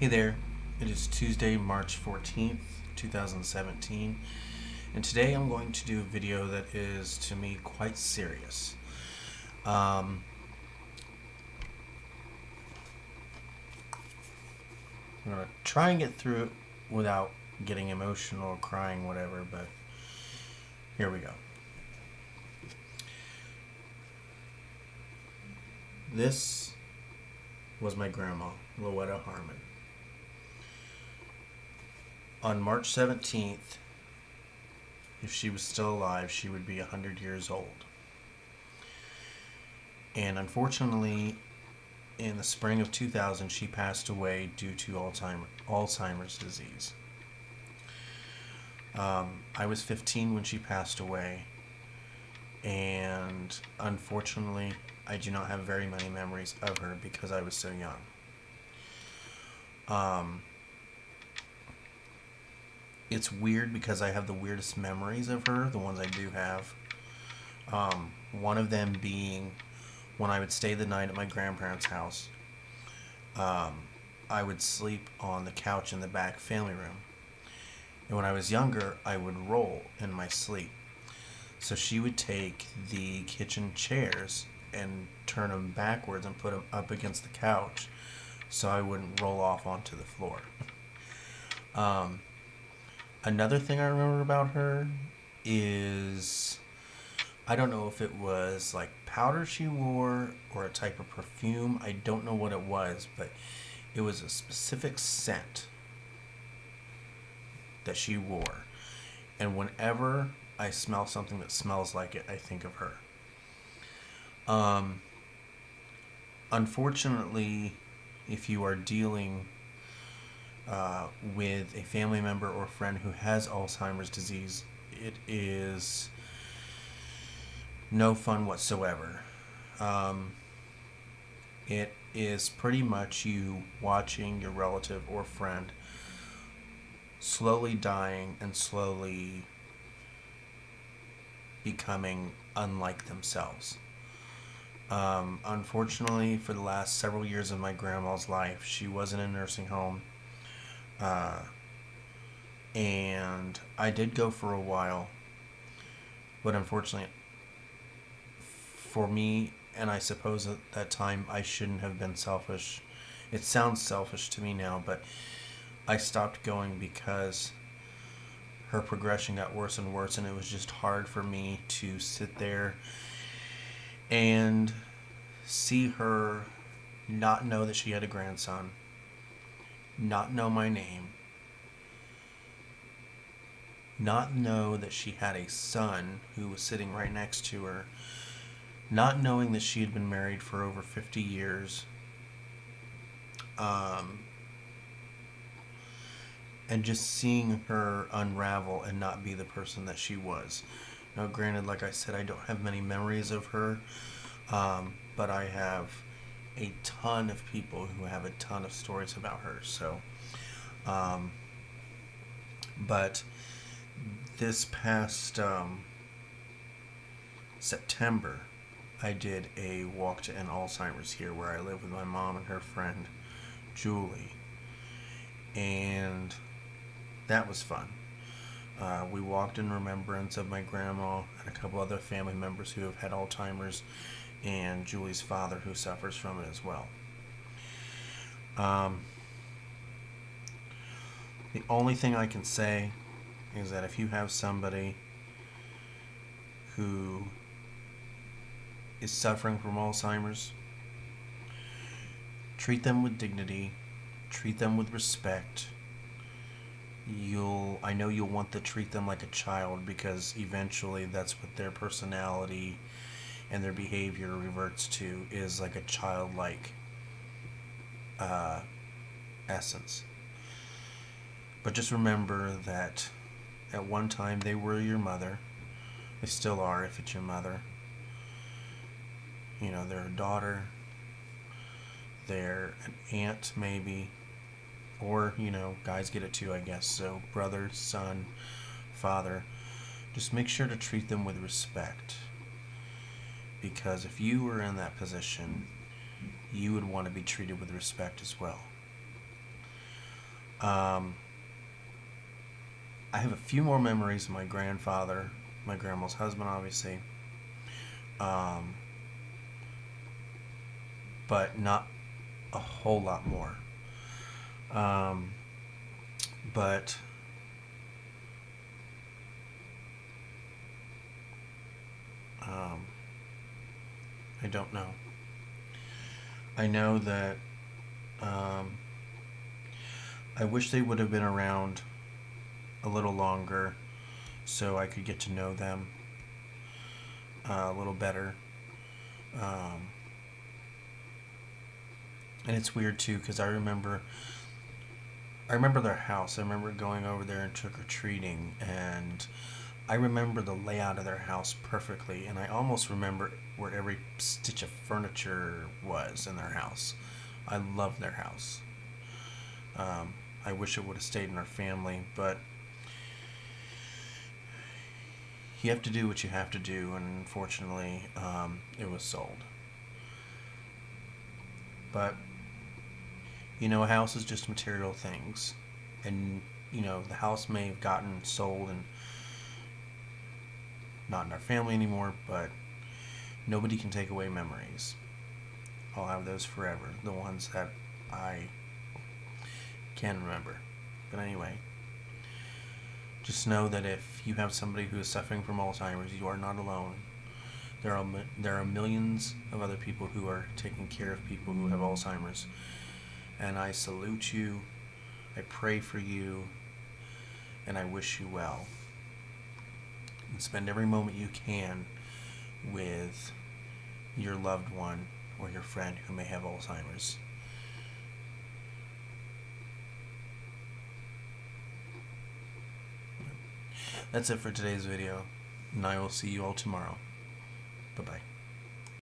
Hey there, it is Tuesday, March 14th, 2017, and today I'm going to do a video that is, to me, quite serious. Um, I'm going to try and get through it without getting emotional, crying, whatever, but here we go. This was my grandma, Louetta Harmon. On March 17th, if she was still alive, she would be 100 years old. And unfortunately, in the spring of 2000, she passed away due to Alzheimer's disease. I was 15 when she passed away, and unfortunately, I do not have very many memories of her because I was so young. It's weird because I have the weirdest memories of her, the ones I do have. One of them being when I would stay the night at my grandparents' house. I would sleep on the couch in the back family room. And when I was younger, I would roll in my sleep. So she would take the kitchen chairs and turn them backwards and put them up against the couch so I wouldn't roll off onto the floor. Another thing I remember about her is, I don't know if it was like powder she wore or a type of perfume. I don't know what it was, but it was a specific scent that she wore. And whenever I smell something that smells like it, I think of her. Unfortunately, if you are dealing with a family member or friend who has Alzheimer's disease, it is no fun whatsoever. It is pretty much you watching your relative or friend slowly dying and slowly becoming unlike themselves. Unfortunately, for the last several years of my grandma's life, she was in a nursing home. And I did go for a while, but unfortunately for me, and I suppose at that time I shouldn't have been selfish. It sounds selfish to me now, but I stopped going because her progression got worse and worse, and it was just hard for me to sit there and see her not know that she had a grandson, not know my name, not know that she had a son who was sitting right next to her, not knowing that she had been married for over 50 years, and just seeing her unravel and not be the person that she was. Now, granted, like I said, I don't have many memories of her, but I have a ton of people who have a ton of stories about her. So, but this past September, I did a walk to end Alzheimer's here where I live with my mom and her friend, Julie. And that was fun. We walked in remembrance of my grandma and a couple other family members who have had Alzheimer's, and Julie's father who suffers from it as well. The only thing I can say is that if you have somebody who is suffering from Alzheimer's, treat them with dignity, treat them with respect. I know you'll want to treat them like a child because eventually that's what their personality and their behavior reverts to, is like a childlike essence. But just remember that at one time they were your mother. They still are if it's your mother. You know, they're a daughter, they're an aunt maybe, or, you know, guys get it too, I guess. So brother, son, father, just make sure to treat them with respect. Because if you were in that position, you would want to be treated with respect as well. Um, I have a few more memories of my grandfather, my grandma's husband, obviously, um, but not a whole lot more. Um, but um, I don't know. I know that um, I wish they would have been around a little longer so I could get to know them a little better. Um, and it's weird too because I remember their house. I remember going over there and trick or treating, and I remember the layout of their house perfectly, and I almost remember where every stitch of furniture was in their house. I love their house. I wish it would have stayed in our family, but you have to do what you have to do, and unfortunately, it was sold. But a house is just material things, and the house may have gotten sold and not in our family anymore, but nobody can take away memories. I'll have those forever, the ones that I can remember. But anyway, just know that if you have somebody who is suffering from Alzheimer's, you are not alone. There are millions of other people who are taking care of people who have Alzheimer's, and I salute you. I pray for you, and I wish you well. And spend every moment you can with your loved one or your friend who may have Alzheimer's. That's it for today's video, and I will see you all tomorrow. Bye-bye.